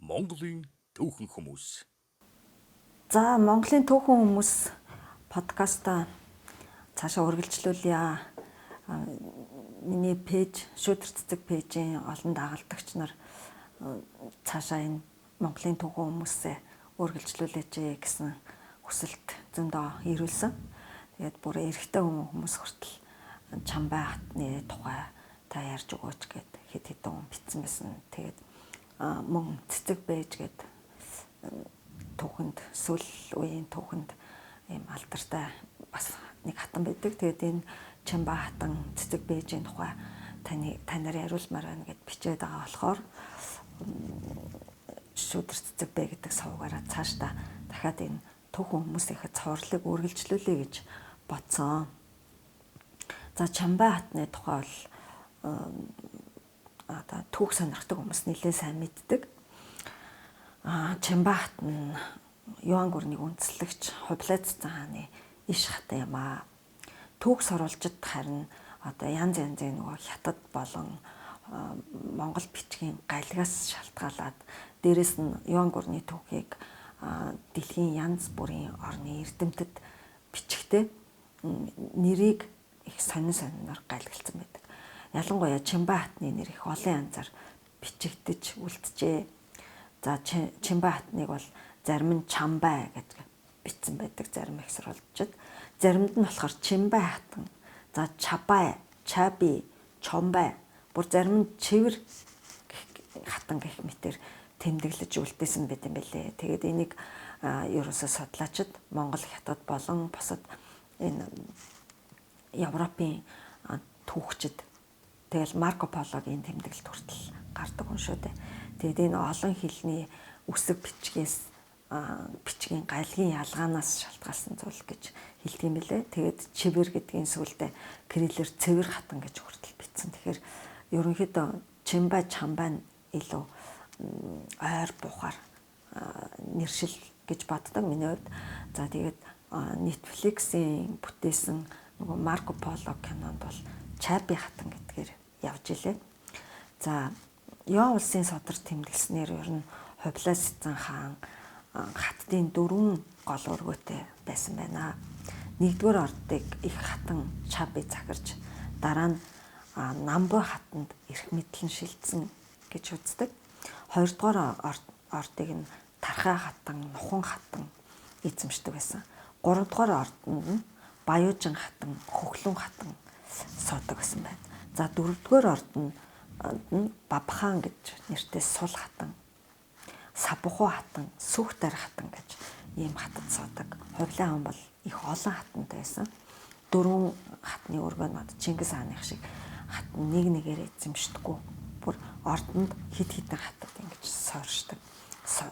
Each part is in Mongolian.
Монголын түүхэн хүмүүс. За Монголын түүхэн хүмүүс подкаста цаашаа үргэлжлүүлье. Миний пэйж, шүдэр цэцэг пэйжийн олон дагалдагч нар цаашаа энэ Монголын түүхэн хүмүүсээ үргэлжлүүлээч гэсэн хүсэлт зөндөө ирүүлсэн. Тэгээд бүр эрэгтэй хүмүүс хүртэл Чамбай хатны тухай та ярьж өгөөч гэд хэд хэдэн хүн бичсэн байсан. Тэгээд мөн цэцэг пэйж гэд түүхэнд сүүл үеийн түүхэнд ийм алдартай бас нэг хатан байдаг. Тэгээд энэ Чамбай хатан цэцэг пэйжийн тухай танаар яриулмаар байна гэд бичээд байгаа болохоор шүдэр цэцэг пэй гэдэг сувгаараа цаашдаа дахиад энэ түүхэн хүмүүсийнхээ цоврлыг үргэлжлүүлэе гэж бодсон. За Чамбай хатны тухай бол түүх сонирхдаг хүмүүс нэлээд сайн мэддэг. Чамбай хат нь Юан гүрний үндэслэгч Хувлайцсан хааны иш хатан юм аа. Түүх сурвалжид харин янз янзын нөгөө хятад болон Монгол бичгийн галигаас шалтгаалаад дээрэс нь Юан гүрний түүхийг дэлхийн янз бүрийн орны эрдэмтэд бичгтээ нэрийг их сонинор галгалцсан байдаг. Ялангуяа Чамбай хатны нэр их олон янзаар бичигдэж үлджээ. За Чамбай хатныг бол зарим нь Чамбай гэж бичсэн байдаг, зарим их сурвалжид. Заримд нь болохоор Чамбай хатан. За Чабай, Чаби, Чомбай. Бүр зарим нь чивэр хатан гэх мэтээр тэмдэглэж үлдээсэн байт юм байлээ. Тэгээд энийг ерөөсөө судлаачид Монгол, Хятад болон бусад энэ Европын түүхчид тэгэл Марко Пологийн тэмдэглэлт хүртэл гардаг хүн шүү дээ. Тэгээд энэ олон хэлний үсэг бичгээс бичгийн галгийн ялгаанаас шалтгаалсан зүйл гэж хэлдэг юм билээ. Тэгээд чивэр гэдгийн сүлдээ кириллээр цэвэр хатан гэж хүртэл бичсэн. Тэгэхээр ерөнхийдөө Чамбай Чамбай илүү ойр буухаар нэршил гэж боддог миний хувьд. За тэгээд Netflix-ийн бүтээсэн нөгөө Марко Поло кинонд бол Чаби хатан гэдгээр явж илээ. За Ян улсын содар тэмдэглэснээр ер нь Хувлайцсан хаан хаттын 4 гол өргөтэй байсан байна. Нэгдүгээр ордыг их хатан Чаби захирч дараа нь Намбой хатанд эрх мэдлэн шилжсэн гэж үздэг. Хоёрдугаар ордыг нь Тархай хатан, Нухан хатан эзэмшдэг байсан. Гуравдугаар ордонд нь Баяужин хатан, Хөхлөн хатан суудаг гэсэн байна. За дөрөвдүгээр ордонд нь Бабхан гэж нэртэй Сул хатан, Сабуху хатан, Сүх дарь хатан гэж ийм хатад суудаг. Хувлай хаан бол их олон хатантай байсан. 4 хатны өргөнөд Чингис хааны шиг хатан нэг нэгээр эзэмшдэггүй. Бүр ордонд хид хідэн хатад ингэж сойршдог,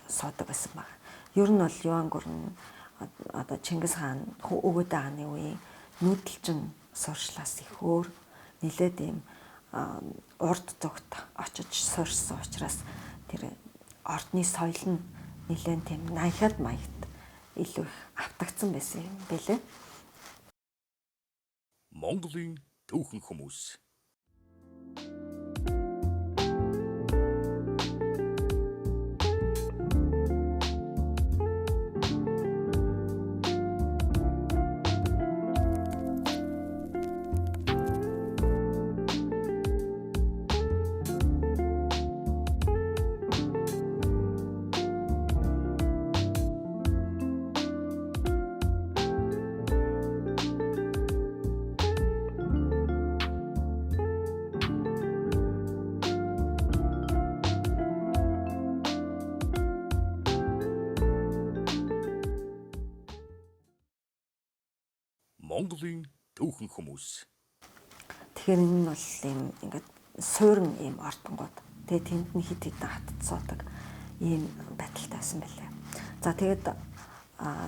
суудаг байсан баг. Ер нь бол Юан гүрэн Чингис хаан өгөөдөө хааны үеийн нүүдэлчин сууршлаас их өөр нэлээд ийм урд зүгт очиж суурьсан учраас тэр ордны соёл нь нэлээд тийм наяхад маягт илүү их автагдсан байсан юм байлээ. Монголын түүхэн хүмүүс. Монголын түүхэн хүмүүс. Тэгэхээр энэ нь бол ийм ингээд суурин ийм ордонгууд. Тэгээд тэнд нь хид хідэн хатад суудаг ийм байдалтай байсан байлээ. За тэгээд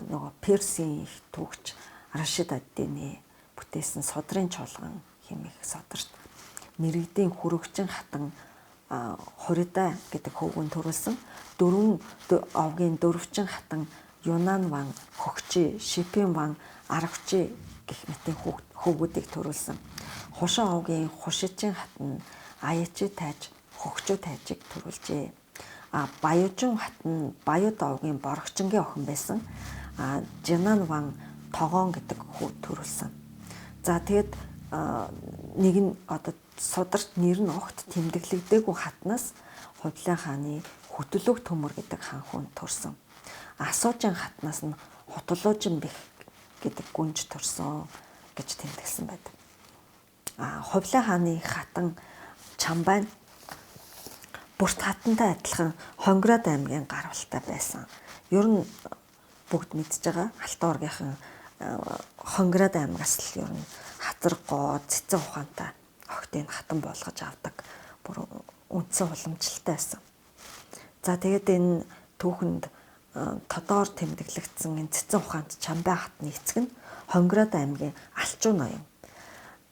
нөгөө Персийн их түүхч Рашид ад-Дины бүтээсэн Судрын чуулган хэмээх содорт мэрэгдийн хүрэгчин хатан Хурида гэдэг хөвгүн төрүүлсэн. 4 овгийн дөрвчин хатан Юнан ван, Хөгчи, Шипийн ван, Арагчи гэх мэтийн хөвгүүдийг төрүүлсэн. Хушин овгийн Хушичин хатан Аячи тайж, Хөгчөө тайжийг төрүүлжээ. Баяужин хот нь Баяу Довгийн Боргочингийн охин байсан. Жинан Ван Тогоон гэдэг хүү төрүүлсэн. За тэгээд нэг нь одоо сударт нэр нь огт тэмдэглэгдээгүй хатнаас Хувлаа хааны Хөтөлөг төмөр гэдэг хан хүн төрсөн. Асуужин хатнаас нь Хотолуужин бэх гэдэг гүнж төрсөн гэж тэмдэглэсэн байдаг. Хувлаа хааны хатан Чамбай бүрт хатантай адилхан Хонгород аймгийн гарвалтай байсан. Ер нь бүгд мэдж байгаа Алтан ургийнхан Хонгород аймгаас л ер нь хазаргоо цэцэн ухаантай охтыг хатан болгож авдаг. Бүр үндсэн уламжлалтай байсан. За тэгээд энэ түүхэнд тодоор тэмдэглэгдсэн энэ цэцэн ухаанд Чамбай хатны эцэг нь Хонгород аймгийн Алчуу ноён.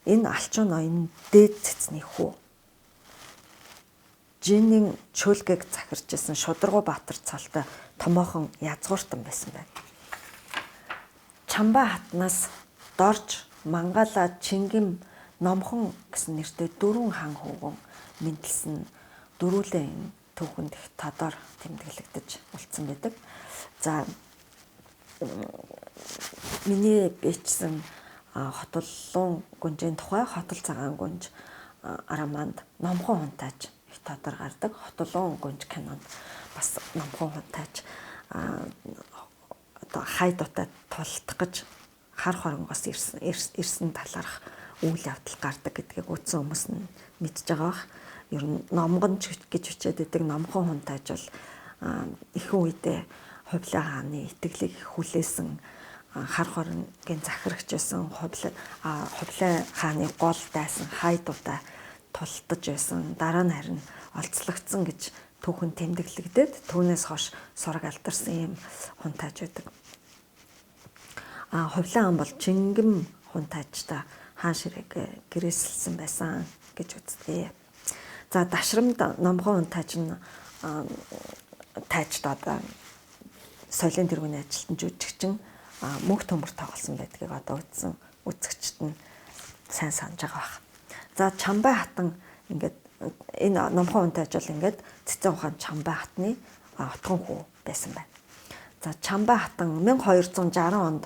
Энэ Алчуу ноён дээд цэцний хүү. Жинийн чөөлгийг захирчсан Шударгуу Баатар цолтой томоохон язгууртан байсан байна. Чамбай хатнаас дорж Мангала, Чингим, Номхон гэсэн нэртэй 4 хан хүүгэн мэндэлсэн дөрүүлээ энэ түүхэнд их тодор тэмдэглэгдэж үлдсэн байдаг. За миний бичсэн Хотоллон гүнжийн тухай Хотол цагаан гүнж романд Номхон хунтайч их тодор гардаг. Хотоллон гүнж кинонд бас Номхон хунтайч одоо хайдуутай тулдах гэж хар хоронгоос ирсэн талаарх үйл явдал гардаг гэдгийг үзсэн хүмүүс нь мэдж байгаа бах. Ер нь номгон гэж бичээд байдаг Номхон хунтайч бол ихэнх үедээ Хувлаа хааны итгэлийг хүлээсэн хар хоронгийн захирагч байсан. Хувлаа хааны гол дайсан хайдуутай тулдаж байсан. Дараа нь харин олцлогдсон гэж түүхэн тэмдэглэгдээд түүнээс хойш сураг алдарсан юм хунтайч байдаг. Хувлаа хаан бол Чингим хунтайчтай хаан ширээг гэрээсэлсэн байсан гэж үздэг. За дашрамд Номхон хунтайч нь тайчд одоо соёлын тэргүүний ажилтан жүжигчин мөнх төмөр тоглосон байдгийг одоо үзэгчд нь сайн санаж байгаа бах. За Чамбай хатан ингээд энэ Номхон хунтайч бол ингээд цэцэн ухаан Чамбай хатны отгон хүү байсан байна. За Чамбай хатан 1260 онд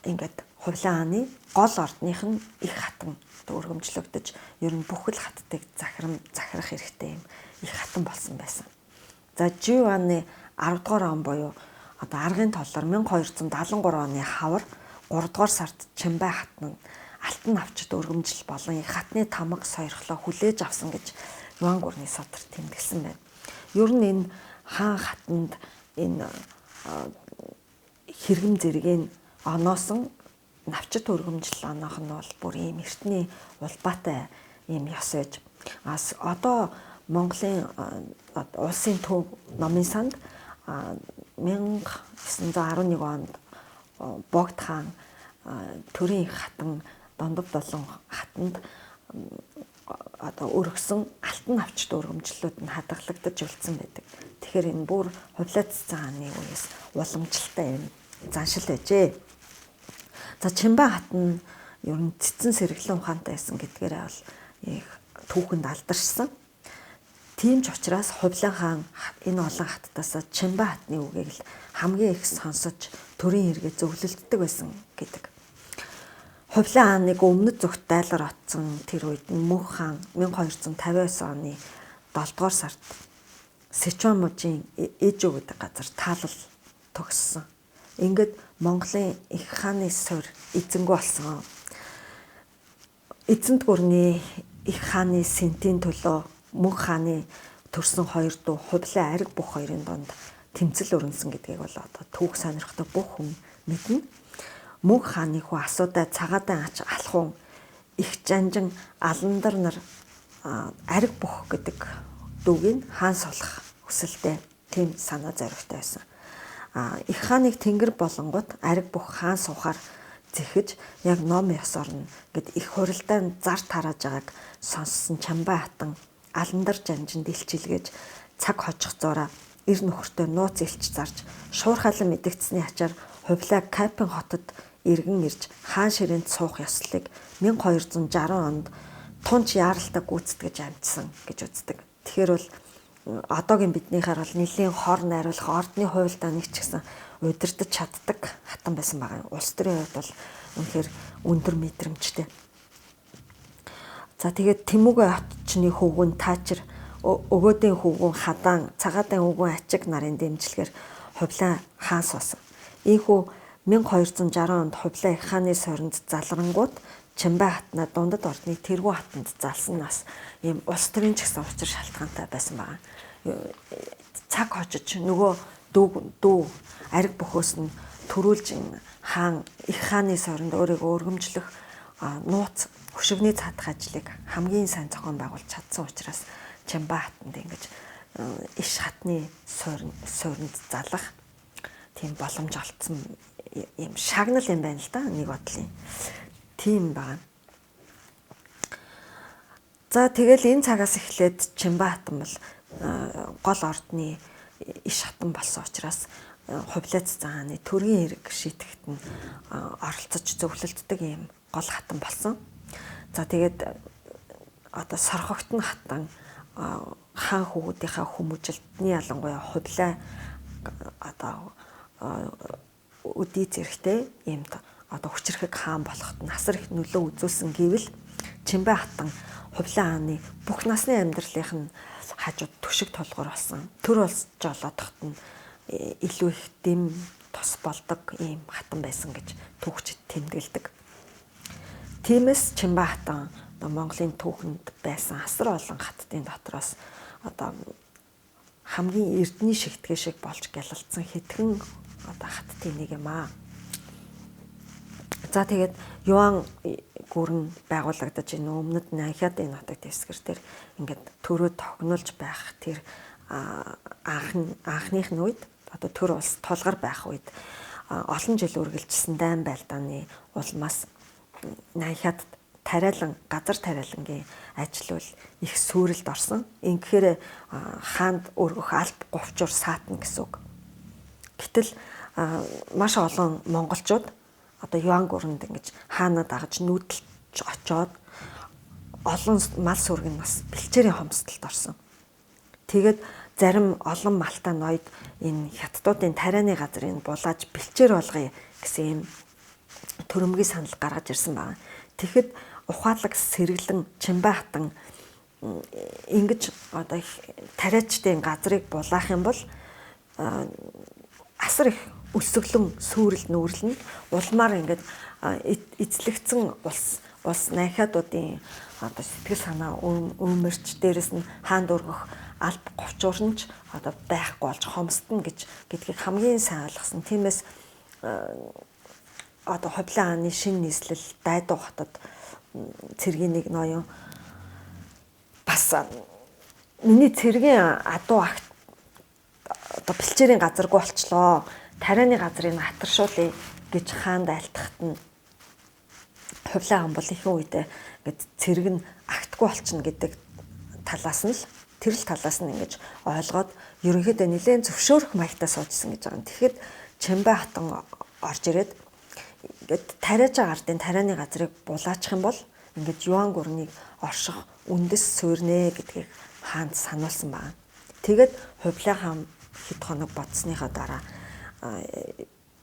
ингээд Хувлаа хааны гол ордных нь их хатан өргөмжлөгдөж ер нь бүхэл хаттыг захирах хэрэгтэй юм их хатан болсон байсан. За Живаны 10 дугаар он буюу одоо аргын толлоор 1273 оны хавар 3 дугаар сард Чамбай хатан алтан навчид өргөмжил болон их хатны тамга сойрхлоо хүлээж авсан гэж Юан гүрний содор тэмдэглэсэн байна. Ер нь энэ хаан хатанд энэ хэрэгэм зэргийг оноосон навчид өргөмжил оноох нь бол бүр ийм эртний улбаатай ийм ёс байж. Одоо Монголын улсын төв номын санд 1911 онд Богд хаан төрийн хатан Дондов долон хатанд одоо өргөсөн алтан навчид өргөмжлүүд нь хадгалагдаж үлдсэн байдаг. Тэгэхээр энэ бүр Хувлаа цэцэн хааны үеэс уламжлалтай юм заншил байжээ. За Чамбай хатан ер нь цэцэн сэргэлэн ухаантай байсан гэдгээрээ бол их түүхэнд алдаршсан. Тийм ч учраас Хувлаа хаан энэ олон хаттаас Чамбай хатны үгийг л хамгийн их сонсож төрийн хэрэгэ зөвлөлддөг байсан гэдэг. Хувлаа хааныг өмнөд зүгт дайлар отсон тэр үед Мөнх хаан 1259 оны 7 дугаар сард Сычуан мужийн Ээжүү гэдэг газар таалал төгссөн. Ингээд Монголын их хааны суурь эзэнгүү болсон. Эзэнт гүрний их хааны сэнтийн төлөө Мөнх хааны төрсөн хоёр дүү Хувлаа ариг бүх хоёрын донд тэмцэл өрнөсөн гэдгийг бол одоо түүх сонирхдаг бүх хүн мэднэ. Мөнх хааны хүү асуудаа цагаадан ач алхуун их жанжин аландар нар ариг бүх гэдэг дүүгийг хаан сулах хүсэлтэй тийм санаа зоригтой байсан. Их хааныг тэнгэр болонгот ариг бүх хаан суухаар зэхэж яг ном ёс орно гэд их хуралдаан зар тарааж байгааг сонссон Чамбай хатан аландар жанжинд илчилгээж цаг хожих зураа эр нөхөртөө нууц илч зарж шуурхайлан мэдэгдсэний ачаар Хувлаа Кайпен хотод иргэн ирж хаан ширээнд суух ёслолыг 1260 онд тунч яаралтай гүйцэтгэж амжсан гэж үздэг. Тэгэхээр бол одоогийн биднийхээр бол нэлийн хор найруулах ордны хуультай нэг ч гэсэн удирдах чаддаг хатан байсан байгаа. Улс төрийн хувьд бол үнэхээр өндөр мэдрэмжтэй. За тэгээд Тэмүүгийн хотчны хөвгүн Таачир, өгөөдийн хөвгүн Хадаан, цагаатын хөвгүн Ачиг нарын дэмжлэгээр Хувлаа хаан суусан. Ийхүү 1260 онд Хувлаа их хааны сорьнд залрангууд Чимбай хатнаа дундад ордны Тэргүү хатанд залснаас ийм улс төрийн ч гэсэн учир шалтгаантай байсан байгаа. Цаг хожиж нөгөө дүү ариг бөхөөс нь төрүүлж хаан их хааны сорьнд өөрийгөө өргөмжлөх нууц хөшигний цаадах ажлыг хамгийн сайн зохион байгуулж чадсан учраас Чимбай хатанд ингэж иш хатны сорьнд залах тийм боломж олцсон юм шагнал юм байна л да нэг бодлын. Тийм байна. За тэгэл энэ цагаас эхлээд Чимбай хатан бол гол ордны иш хатан болсон учраас Хувлаа цэцэн хааны төргийн хэрэг шийтгэхэд нь оролцож зөвлөлддөг юм гол хатан болсон. За тэгээд одоо сорхогтон хатан хаан хүүгүүдийнхээ хүмүүжилтний ялангуяа Хувлаа одоо өдий зэрэгтэй юм одоо хүчрэхэг хаан болоход насар их нөлөө үзүүлсэн гэвэл Чимбай хатан Хувлаа хааны бүх насны амьдралынх нь хажууд түшиг толгор болсон. Төр болж олоодохт нь илүү их дэм тус болдог ийм хатан байсан гэж түүхчид тэмдэглэдэг. Тиймээс Чимбай хатан одоо Монголын түүхэнд байсан асар олон хаттын дотроос одоо хамгийн эрдний шигтгэн шиг болж гялалцсан хэдхэн одоо хаттын нэг юм аа. За тэгээд Юан гүрэн байгуулагдаж энэ өмнөд Нанхиадын нутаг дэвсгэр дээр ингээд төрөө тогнолж байх тэр анхных нь үед одоо төр улс тулгар байх үед олон жил үргэлжилсэн дайн байлдааны улмаас Нанхиад газар тариалангийн ажил бол их сүрэлд орсон. Ингэхээр хаанд өргөх алб говчуур саатна гэсэн үг. Гэтэл маш олон монголчууд одоо Юан гүрэнд ингэж хаанаа дагаж нүүдэлж очоод олон мал сүрэг нь бас бэлчээрийн хомсдолд орсон. Тэгээд зарим олон малтай ноёд энэ хятадуудын тарианы газрыг булааж бэлчээр болгоё гэсэн юм төрөмгийн санал гаргаж ирсэн байна. Тэгэхэд ухаалаг сэргэлэн Чимбай хатан ингэж одоо тариачдын газрыг булаах юм бол асар их өсөглөн сүрэл нүүрлэн улмаар ингээд эзлэгдсэн улс Нанхиадуудын одоо сэтгэл санаа өмөрч дээрэс нь хаанд өргөх алб говчуурнч одоо байхгүй болж хомсдно гэдгийг хамгийн сайн ойлгосон. Тиймээс одоо Хувлаа хааны шинэ нийслэл Дайдуу хотод цэргийн нэг ноён бас миний цэргийн адуу агт одоо бэлчээрийн газаргүй болчлоо. Тарианы газрыг хатаршуулъя гэж хаанд айлтгахад нь Хувлаа хаан бол ихэнх үедээ ингээд цэрэг нь агтгүй болчихно гэдэг талаас нь л тэрл талаас нь ингэж ойлгоод ерөнхийдөө нэлээд зөвшөөрөх маягтай суужсэн гэж байгаа юм. Тэгэхэд Чимбай хатан орж ирээд ингээд тариаж байгаа ардын тарианы газрыг булаачих юм бол ингээд Юан гүрнийг орших үндэс суурнэ гэдгийг хаанд сануулсан байна. Тэгээд Хувлаа хаан хэд хоног бодсныхаа дараа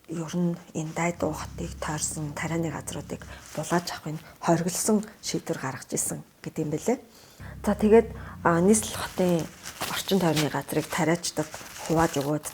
ер нь энэ Дайдуу хотыг тойрсон тарианы газруудыг булааж авахын хориглосон шийдвэр гаргаж исэн гэдэг юм бэлээ. За тэгээд нийслэл хотын орчин тойрны газрыг тариачдад хувааж өгөөд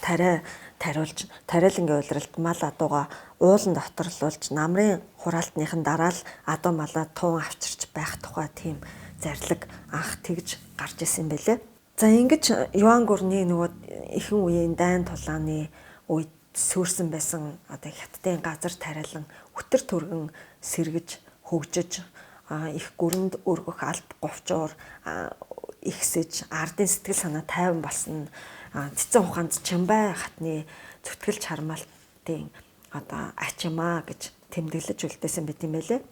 тариулж тариалангийн улиралд мал адууга ууланд доторлуулж намрын хураалтныхан дараа л адуу малаа туун авчирч байх тухай тийм зарлиг анх тэгж гарч исэн бэлээ. За ингэж Юан гүрний нөгөө ихэнх үеийн дайн тулааны үед сүрсэн байсан одоо хятадын газар тариалан өтөр түргэн сэргэж хөгжиж их гүрэнд өргөх алб говчуур ихсэж ардын сэтгэл санаа тайван болсон цэцэн ухаанд Чимбай хатны зүтгэл чармаалтын одоо ачимаа гэж тэмдэглэж үлдээсэн байт юм байлээ.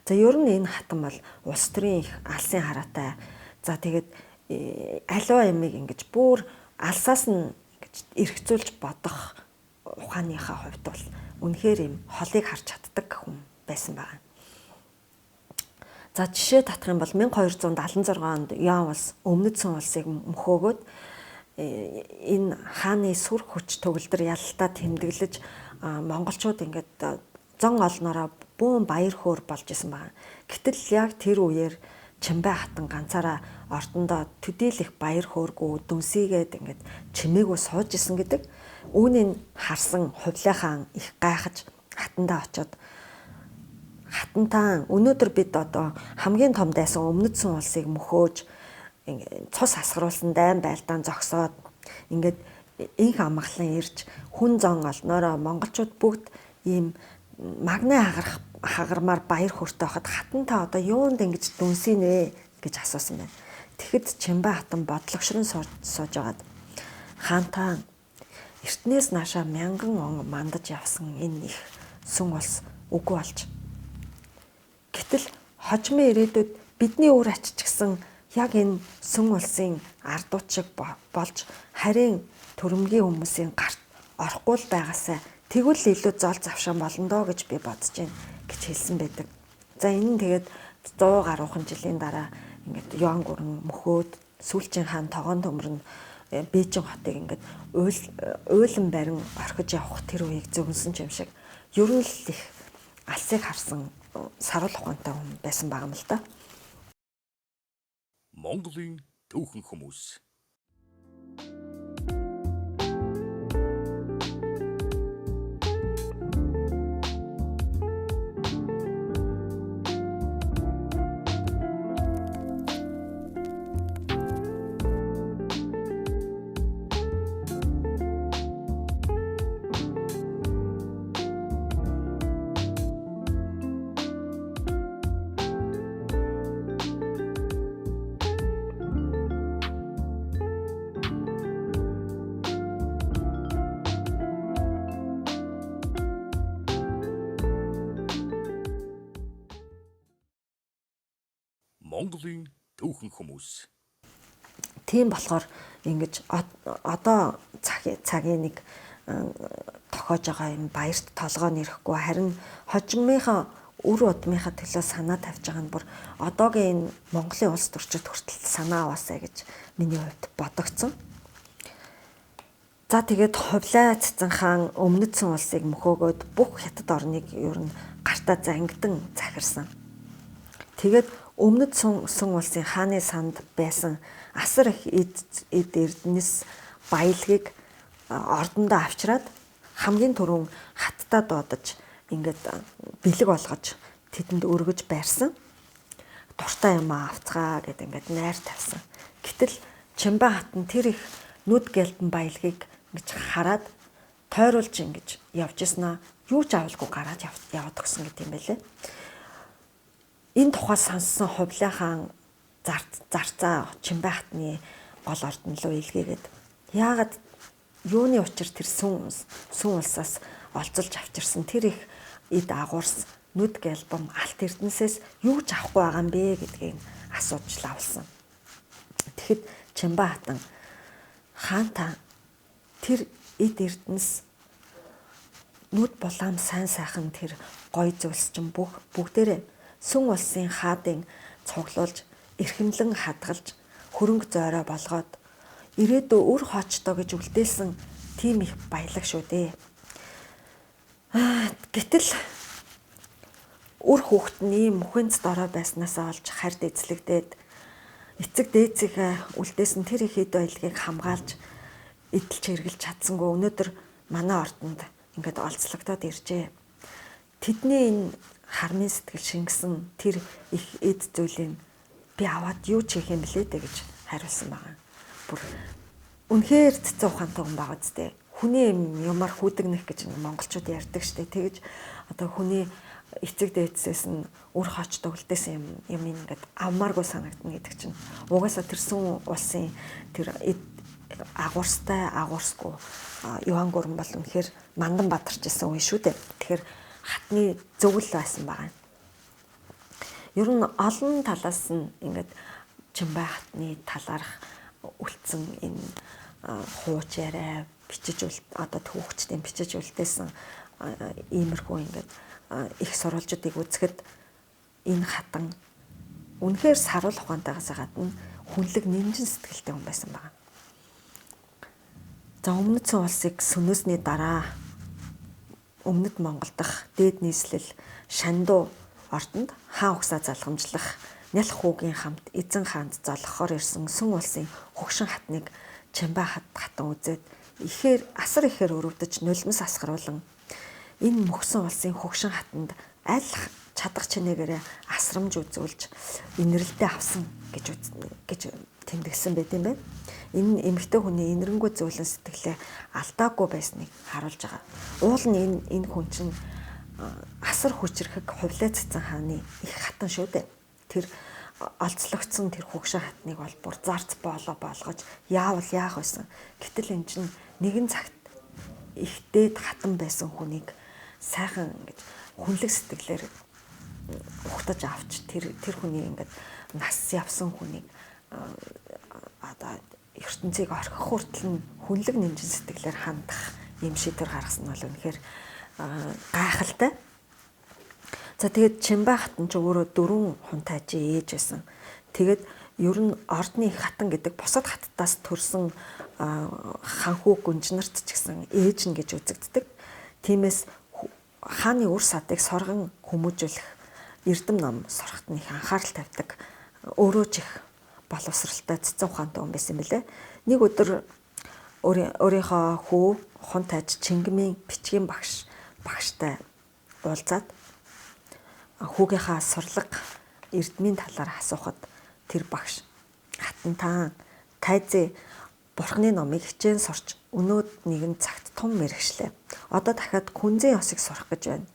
За ер нь энэ хатан бол улс төрийн их алсын хараатай. За тэгээд аливаа ямиг ингэж бүр алсаас нь ингэж эргцүүлж бодох ухааныхаа хувьд бол үнэхээр юм холыг харж чаддаг хүн байсан байна. За жишээ татах юм бол 1276 онд Юан улс өмнөд Цэн улсыг мөхөөгөөд энэ хааны сүр хүч төгөлдөр ялалтаа тэмдэглэж монголчууд ингээд зон олноороо бүүн баяр хөөр болж исэн байна. Гэтэл яг тэр үеэр Чимбай хатан ганцаараа ордондоо төдийлэх баяр хөөргөө дүнсийгээд ингээд чимээгөө сууж исэн гэдэг. Үүнийг харсан Хувлай хаан их гайхаж хатандаа очиод хатантаа өнөөдөр бид одоо хамгийн том дайсан өмнөдсөн улсыг мөхөөж цус асгаруулсан дайн байлдаан зогсоод ингээд инх амгалан ирж хүн зон олноороо монголчууд бүгд ийм магнаа хагармаар баяр хөөртэй хахад хатантаа одоо юунд ингэж дүнсийнэ гэж асуусан байна. Тэгэхэд Чимбай хатан бодлогошрон сууж агаад хаантаа эртнээс наашаа мянган он мандаж явсан энэ их сүм улс үгүй болж. Гэтэл хожмын ирээдүйд бидний үр аччихсан яг энэ сүм улсын ардууд шиг болж харин төрөмгийн хүмүүсийн гарт орохгүй л байгаасаа тэгвэл илүү зол завшаан болно доо гэж би бодож байна гэж хэлсэн байдаг. За энэ нь тэгээд 100 гаруйхан жилийн дараа ингээд Юан гүрэн мөхөөд сүүлчийн хаан тогоон төмөр нь Бээжин хотыг ингээд уйлан барин орхиж явах тэр үеийг зөвнсөн юм шиг ер нь л их алсыг харсан саруул ухаантай хүн байсан байгаа юм л да. Монголын түүхэн хүмүүс. Монголын түүхэн хүмүүс. Тийм болохоор ингэж одоо цагийн нэг тохиож байгаа юм баярт толгой нэрэхгүй харин хожимынхаа үр удмынхаа төлөө санаа тавьж байгаа нь бүр одоогийн энэ Монголын улс төрчид хүртэл санаа аваасаа гэж миний хувьд бодогдсон. За тэгээд Хувлай цэцэн хаан өмнөдсөн улсыг мөхөөгөөд бүх хятад орныг ер нь гартаа зангидан захирсан. Тэгээд өмнөдсөн улсын хааны санд байсан асар их эд эрдэнэс баялагийг ордондоо авчираад хамгийн түрүүн хаттай дуудаж ингээд бэлэг болгож тэдэнд өргөж байрсан. Дуртай юм авцгаа гэд ингээд найр тавьсан. Гэтэл Чимбай хатан тэр их нүд гэлтэн баялагийг ингэж хараад тойруулж ингэж явж иснаа юу ч авалгүй гараад яваад өгсөн гэт юм байлээ. Энэ тухай сонссон Хувлай хаан зарцаа Чимбай хатны гол ордон руу илгээгээд яагаад юуны учир тэр сүн улсаас олзолж авчирсан тэр их эд агуурс нүд гэлбэм алт эрдэнэсээс юу ч авахгүй байгаа юм бэ гэдгийг асууж лавлсан. Тэгэхэд Чимбай хатан хаантаа тэр эд эрдэнэс нүд булаам сайн сайхан тэр гой зүйлс чинь бүгдээрээ сүн улсын хаадын цуглуулж эрхэмлэн хадгалж хөрөнгө зойроо болгоод ирээдүй үр хоочтой гэж үлдээсэн тийм их баялаг шүү дээ. Гэтэл үр хүүхэд нь ийм мөхөнц дорой байснаасаа олж хард эзлэгдээд эцэг дээцгээ үлдээсэн тэр их эд баялагийг хамгаалж эдэлж хэрглэж чадсангүй өнөөдөр манай ордонд ингээд олзлогдоод иржээ. Тэдний энэ хармын сэтгэл шингэсэн тэр их эд зүйлийг би аваад юу ч хийх юм блэ дээ гэж хариулсан байгаа. Бүр үнэхээр цэцэн ухаантай хүн байгаа зү. Хүний юмар хүдэгнэх гэж монголчууд ярьдаг штэ. Тэгэж одоо хүний эцэг дээдсээс нь үр хоочтой үлдээсэн юм ингээд авмааргүй санагдана гэдэг чинь угаасаа тэр сүн улсын тэр агуурстай агуурсгүй Юан гүрэн бол үнэхээр мандан бадарч исэн үе шүү дээ. Тэгэхээр хатны зөвлөл байсан байгаа. Ер нь олон талаас нь ингээд Чимбай хатны талаарх үлдсэн энэ хууч яриа бичиж одоо түүхчдийн бичиж үлдээсэн иймэрхүү ингээд их сурвалжуудыг үзэхэд энэ хатан үнэхээр саруул ухаантайгаас гадна хүнлэг нэмжин сэтгэлтэй хүн байсан байна. За өмнөдсөн улсыг сүнөөсний дараа өмнөд Монгол дахь дээд нийслэл Шандуу ордонд хаан угсаа залгамжлах Нялх хүүгийн хамт эзэн хаанд золгохоор ирсэн сүн улсын хөгшин хатныг Чимбай хатан үзээд асар ихээр өрөвдөж нулимс асгаруулan энэ мөхсөн улсын хөгшин хатанд аль чадах чинээгээрээ асрамж үзүүлж инэрэлдээ авсан гэж тэмдэглэсэн байт юм байна. Энэ эмэгтэй хүний инэрэнгүй зөөлөн сэтгэлээ алдаагүй байсныг харуулж байгаа. Уул нь энэ хүн чинь асар хүчрэхэг хувлаа цэцэн хааны их хатан шүү дээ. Тэр олцлогдсон тэр хөгшин хатныг бол бүр зарц болгож яавал яах байсан. Гэтэл эн чинь нэгэн цагт их дээд хатан байсан хүнийг сайхан ингэж хүнлэг сэтгэлээр ухтаж авч тэр хүний ингээд нас явсан хүнийг одоо ертөнцийг орхих хүртэл нь хүнлэг нэмжин сэтгэлээр хандах юм шийдвэр гаргасан нь бол үнэхээр гайхалтай. За тэгээд Чимбай хатан ч өөрөө 4 хунтай ажийн ээж байсан. Тэгээд ер нь ордны их хатан гэдэг бусад хаттаас төрсэн ханхүү гүнжнэрт ч гэсэн ээж нь гэж үзэгддэг. Тиймээс хааны үр садыг соргон хүмүүжүүлэх эрдэм ном сурахт нь их анхаарал тавьдаг. Өөрөө ч их боловсралтай цэцэн ухаантай хүн байсан мөлий. Нэг өдөр өөрийнхөө хүү хунтайж Чингмийн бичгийн багштай уулзаад хүүгийнхаа сурлага эрдмийн талаар асуухад тэр багш хатантан тайзээ бурхны номыг хичээн сурч өнөөд нэгэн цагт том мэрэгчлээ. Одоо дахиад күнзээ ёсыг сурах гэж байна.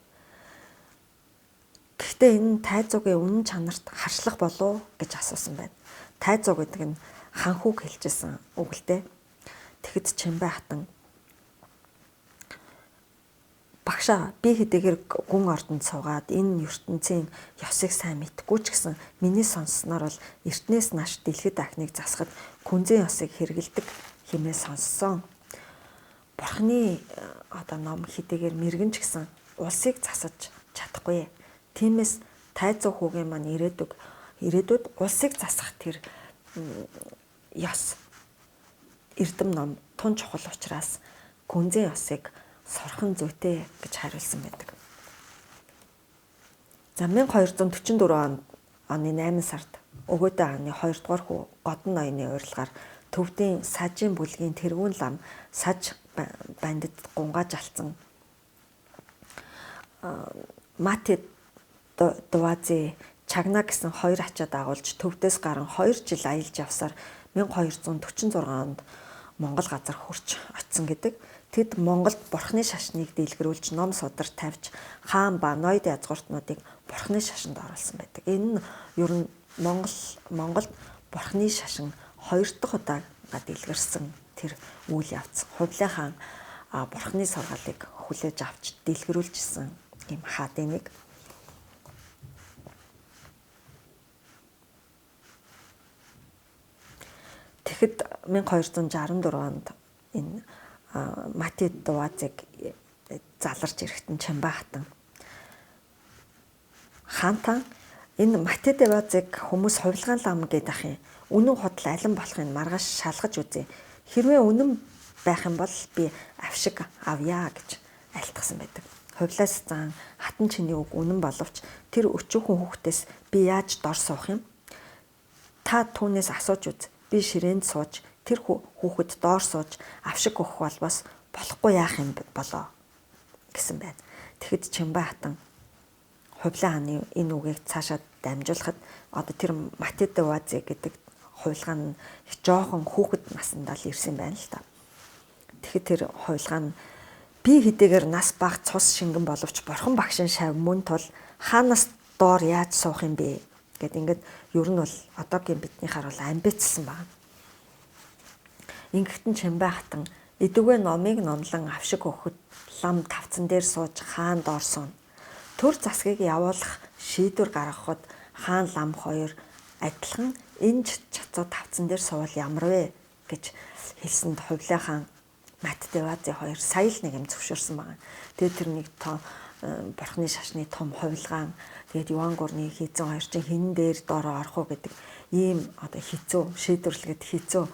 Гэхдээ энэ тайзуугийн үнэн чанарт харшлах болов гэж асуусан байна. Тайзуу гэдэг нь ханхүүг хэлжсэн үг л дээ. Тэгэхэд Чимбай хатан багшаа би хэдийгээр гүн ордонд суугаад энэ ертөнцийн ёсыг сайн мэдгүй ч гэсэн миний сонссноор бол эртнээс нааш дэлхийд ахныг засахад күнзээ ёсыг хэрэгэлдэг хэмээн сонссон. Бурхны одоо ном хэдийгээр мэрэгэн ч гэсэн улсыг засаж чадахгүй. Тиймээс тайзуу хүүгийн маань ирээдүйд улсыг засах тэр ёс эрдэм ном тун чухал учраас күнзээ ёсыг сурах нь зүйтэй гэж хариулсан байдаг. За 1244 оны 8 сард Өгөөдөө хааны 2 дугаар хүү Годон ноёны урилгаар Төвдийн сажийн бүлгийн тэргүүн лам саж бандит гунгааж алдсан Мати Дувази Чагна гэсэн 2 ачаа дагуулж Төвдөөс гарan 2 жил аялж явсаар 1246 онд Монгол газар хурч очсон гэдэг. Тэд Монголд бурхны шашныг дэлгэрүүлж ном судар тавьж хаан ба ноёд язгууртнуудыг бурхны шашинд оруулсан байдаг. Энэ нь ер нь Монголд бурхны шашин 2 дахь удаа дэлгэрсэн тэр үйл явц. Хувлаа хаан бурхны сургаалыг хүлээж авч дэлгэрүүлжсэн юм хаадын нэг. Тэгэхэд 1264 онд энэ Мати Дувазыг заларч ирэхтэн Чимбай хатан хаантан энэ Мати Дувазыг хүмүүс хувилгаан лам гэдэг ах юм. Үнэн худал алин болохыг маргааш шалгаж үзье. Хэрвээ үнэн байх юм бол би авшиг авъя гэж айлтгсан байдаг. Хувлаас зан хатан чиний үг үнэн боловч тэр өчүүхэн хүүхдээс би яаж дор суух юм? Та түүнээс асууж үз. Би ширээнд сууж тэр хүүхэд доор сууж авшиг өгөх бол бас болохгүй яах юм болоо гэсэн байна. Тэгэхэд Чимбай хатан хувлаа хааны энэ үгийг цаашаа дамжуулахад одоо тэр Мати Дувази гэдэг хувилгаан нь их жоохон хүүхэд насндаа л ирсэн байна л та. Тэгэхэд тэр хувилгаан нь би хэдийгээр нас бага цус шингэн боловч бурхан багшин шав мөн тул хаанаас доор яаж суух юм бэ гэд ингээд ер нь бол одоогийн биднийхаар бол амбицсан байна. Ингэхтэн Чимбай хатан эдүгэ номыг номлон авшиг өгөхөд лам тавцан дээр сууж хаан доор сууна. Төр засгийг явуулах шийдвэр гаргахад хаан лам хоёр адилхан энэ чацуу тавцан дээр суувал ямар вэ гэж хэлсэнд хувлаа хаан Мати Дувази хоёр сая л нэг юм зөвшөөрсөн байна. Тэгээд тэр нэг бурхны шашны том хувилгаан тэгээд Юан гурны хийцэн хоёр чинь хин дээр доороо орох уу гэдэг ийм одоо хэцүү шийдвэрлэхэд хэцүү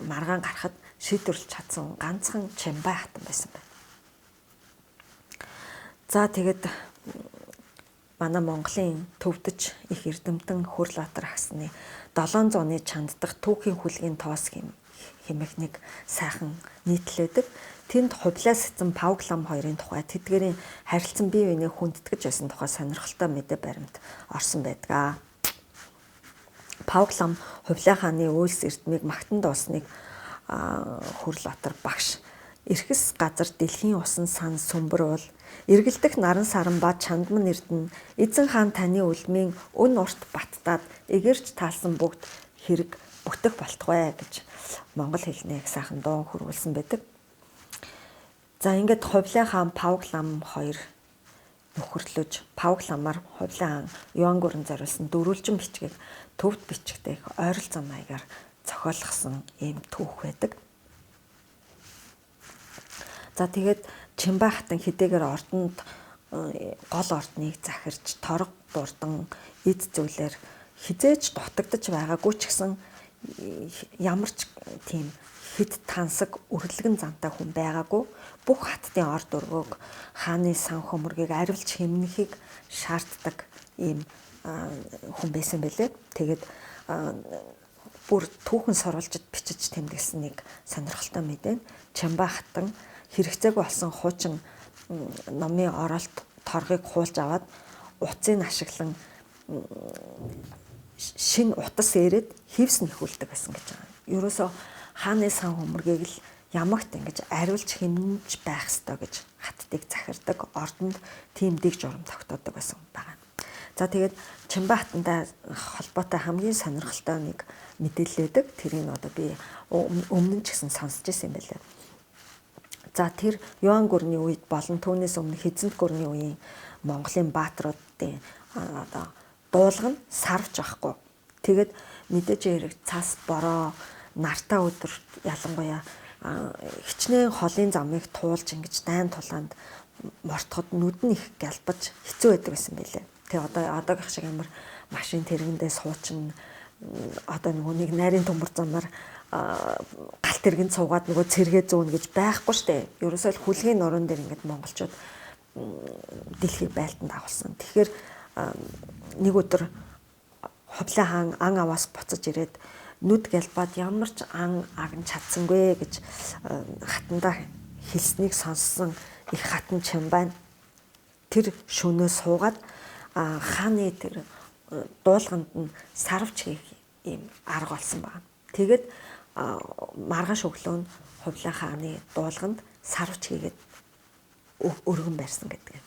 маргаан гарахад шийдвэрлэж чадсан ганцхан Чимбай хатан байсан байна. За тэгээд манай Монголын төвдөж их эрдэмтэн Хөрлбаатар хасны 700 оны чанд дахь түүхийн хүлгийн тоос хэмээх нэг сайхан нийтлэдэг. Тэнд хувлаа сэцэн Пауглам хоёрын тухай тэдгээрийн харилцан бие биенээ хүндэтгэж байсан тухай сонирхолтой мэдээ баримт орсон байдаг. Пауглам хувлаа хааны үйлс эрдмийг магтан дуусныг Хөрлбаатар багш эрхэс газар дэлхийн усан сан сүмбэр уул эргэлдэх наран саран ба чандман эрдэнэ эзэн хаан таны үлмийн өн урт баттаад эгэрч таалсан бүгд хэрэг бүтэх болтугай гэж монгол хэлний их сайхан дуу хөрвүүлсэн байдаг. За ингээд хувлаа хаан Пауглам хоёр нөхөрлөж Паугламаар хувлаа хаан Юан гүрэн зориулсан дөрвөлжин бичгийг төвд бичгтэй их ойролцоо маягаар зохиолгосон ийм түүх байдаг. За тэгээд Чимбай хатан хэдийгээр ордонд гол ордныг захирч торг бурдан эд зүйлээр хизээж дутагдж байгаагүй ч гэсэн ямар ч тийм хэд тансаг өрлөгөн зантай хүн байгаагүй бүх хаттын орд өргөөг хааны сан хөмөргийг арилж хэмнэхийг шаарддаг ийм хүн байсан бэлээ. Тэгээд бүр түүхэн сурвалжид бичиж тэмдэглэсэн нэг сонирхолтой мэдээ. Чимбай хатан хэрэгцээгүй болсон хуучин номын оролт торгыг хуулж аваад утсыг ашиглан шин утас ирээд хевс нэхүүлдэг байсан гэж байгаа. Ерөөсөө хааны сан хөмөргийг л ямагт ингэж ариулж хэмнэж байх ёстой гэж хаттыг захирдаг ордонд тийм дэг журам тогтоодог байсан байгаа. За тэгээд Чимбай хатантай холбоотой хамгийн сонирхолтой нэг мэдээлэл өгдөг. Тэрийг одоо би өмнө нь ч гэсэн сонсч байсан юм байлаа. За тэр Юан гүрний үед болон түүнээс өмнө Хэзэнт гүрний үеийн Монголын баатруудын одоо дуулга нь сарвч байхгүй. Тэгээд мэдээж хэрэг цас бороо нартаа өдөр ялангуяа хичнээн холын замыг туулж ингэж дайн тулаанд мортоход нүд нь их галбаж хэцүү байдаг байсан байлээ. Тэгээ одоогийнх шиг амар машин тэргэндээ суучин одоо нэг нарийн төмөр замаар галт тэргэнд суугаад нөгөө цэргээ зүүн гэж байхгүй штэ. Ерөөсөө л хүлгийн нуруунд дээр ингээд монголчууд дэлхийг байлтанд агуулсан. Тэгэхээр нэг өдөр хувлаа хаан ан аваас буцаж ирээд нүд галбаад ямар ч ан агн чадсангүй гэж хатандаа хэлснийг сонссон их хатан Чимбай тэр шөнөө суугаад хааны тэр дуулганд нь сарвч хийх ийм арга болсон байна. Тэгээд маргааш өглөө нь хувлаа хааны дуулганд сарвч хийгээд өргөн барьсан гэдэг.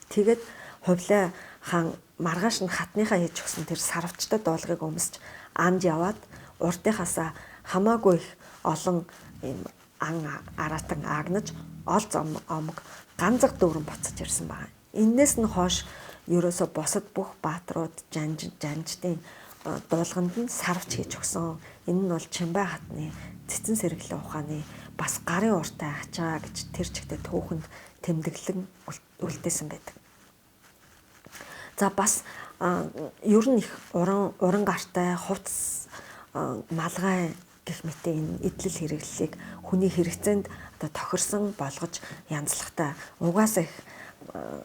Тэгээд хувлаа хаан маргааш нь хатныхаа хийж өгсөн тэр сарвчтай дуулгыг өмсч анд яваад урдынхаасаа хамаагүй их олон ийм ан аратан агнаж ол зам омог ганцх дүүрэн буцаж ирсэн байна. Иннээс нь хойш ерөөсө босод бүх баатрууд жанждын дуулганд нь сарвч хийж өгсөн. Энэ нь бол Чимбай хатны цэцэн сэргэлэн ухааны бас гарын уртай ачаа гэж тэр чигтээ түүхэнд тэмдэглэн үлдээсэн байдаг. За бас ер нь их уран гартай хувцс малгай гэх мэт энэ идэл хэрэглэлийг хүний хэрэгцээнд одоо тохирсон болгож янзлахтай угаасаа их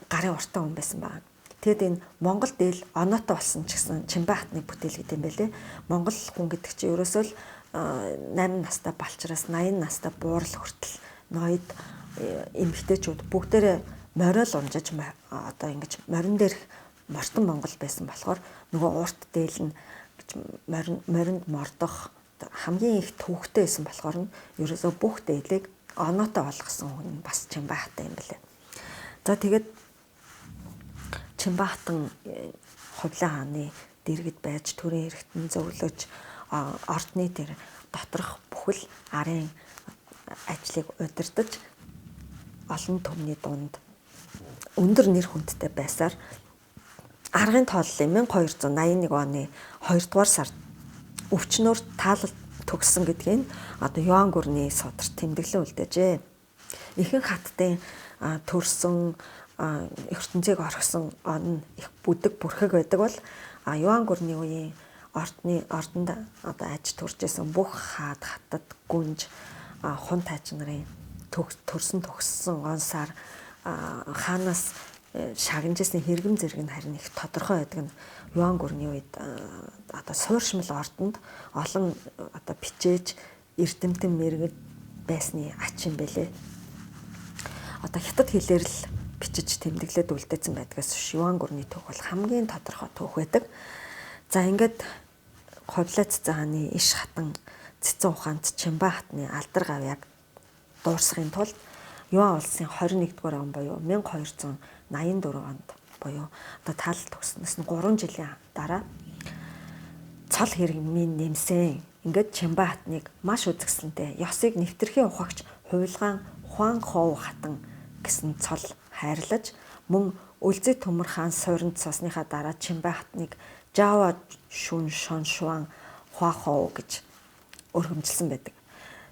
гарын уртай хүн байсан байна. Тэгэд энэ Монгол дээл оноотой болсон ч гэсэн Чимбай хатны бүтээл гэдэг юм байлээ. Монгол хүн гэдэг чинь ерөөсөө л 8 настай балчраас 80 настай буурал хүртэл ноёд эмэгтэйчүүд бүгдээрээ мориол унжиж одоо ингэж морин дээрх мортон Монгол байсан болохоор нөгөө урт дээл нь моринд мордох хамгийн их төвхтэй байсан болохоор нь ерөөсөө бүх дээлийг оноотой болгосон хүн бас Чимбай хатан юм байлээ. За тэгээд Чимбай хатан хувлаа хааны дэргэд байж төрийн хэрэгтэн зөвлөж ордны тэр доторх бүхэл арын ажлыг удирдах олон түмний дунд өндөр нэр хүндтэй байсаар аргын тооллын 1281 оны 2 дугаар сард өвчнөөр таалал төгссөн гэдгийг одоо Юан гүрний содорт тэмдэглэн үлдээжээ. Ихэнх хаттын төрсөн ертөнцийг орхисон он их бүдэг бүрхэг байдаг бол Юан гүрний үеийн ордонд одоо аж төрж исэн бүх хаад хатад гүнж хун тайч нарын төгссөн онсаар хаанаас шагнажсэн хэрэгэм зэрэг нь харин их тодорхой байдаг нь Юан гүрний үед одоо сууршмал ордонд олон одоо бичээж эрдэмтэн мэрэгд байсны ач юм бэлээ. Одоо хятад хэлээр л бичиж тэмдэглээд үлдээсэн байдгаас биш Юан гүрний түүх бол хамгийн тодорхой түүх байдаг. За ингээд Хувлаа цэцэн хааны иш хатан цэцэн ухаанд Чимбаа хатны алдар гавьяаг дуурсахын тулд Юан улсын 21-р он буюу 1284 онд буюу одоо таалал төгснөөс нь 3 жилийн дараа цол хэрэмийн нэмсэн. Ингээд Чимбаа хатныг маш үзэсгэлэнтэй ёсыг нэвтэрхийн ухагч хувилгаан Хуан Хов хатан гэсэн цол хайрлаж мөн Үлзий Төмөр хаан суурьнд сосныхаа дараа Чимбаа хатныг Жава Шүн Шоншуан Хуахов гэж өргөмжилсөн байдаг.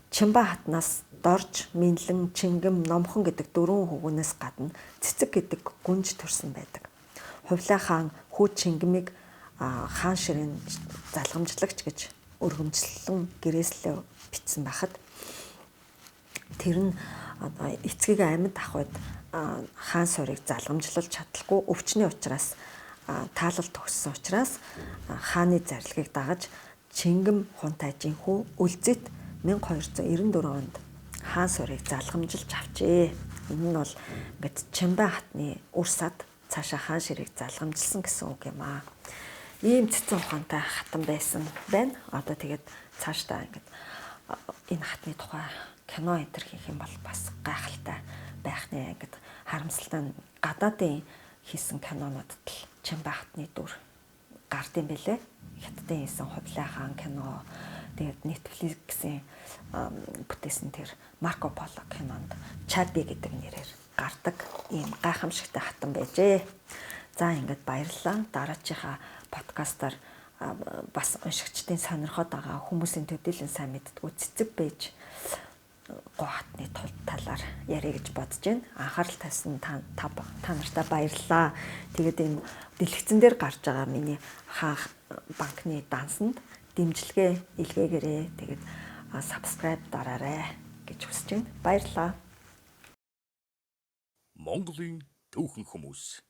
Чимбаа хатнаас Дорж, Минлэн, Чингэм, Номхон гэдэг 4 хүүгнээс гадна Цэцэг гэдэг гүнж төрсөн байдаг. Хувлаа хаан хүү Чингэмийг хаан ширийн залгамжлагч гэж өргөмжлөн гэрээслээ бичсэн байхад тэр нь эцгийг амьд ахвад хаан суурийг залгамжлуулж чадлаггүй өвчний учраас таалал төгссөн учраас хааны зарилгыг дагаж Чингэм хунтайжийн хүү Үлзийт 1294 онд хаан суурийг залгамжилж авчээ. Энэ нь бол ингээд Чимбаа хатны үр сад цаашаа хаан ширийг залгамжилсан гэсэн үг юм аа. Ийм цэцэн ухаантай хатан байсан байна. Одоо тэгээд цаашдаа ингээд энэ хатны тухай кино энтер хийх юм бол бас гайхалтай байх нэ. Ингээд харамсалтай гадаадын хийсэн кинонуудад л Чимбаа хатны дүр гардыг бэлээ. Хятадын хийсэн Хувлаа хаан кино, тэгээд Netflix-ийн бүтээсэн тэр Марко Поло кинонд Чадби гэдэг нэрээр гардаг ийм гайхамшигтай хатан байжээ. За ингээд баярлалаа. Дараачихаа подкастаар бас уншигчдын сонирхоод байгаа хүмүүсийн төдийлөн сайн мэддэггүй цэцэг байж гоо хатны талаар ярих гэж бодож байна. Анхаарал тавьсан та нартай баярлалаа. Тэгээд энэ дэлгэцэн дээр гарч байгаа миний хаан банкны дансанд дэмжлэгээ илгээгээрэй. Тэгээд subscribe дараарай гэж хүсэж байна. Баярлалаа. Монголын түүхэн хүмүүс.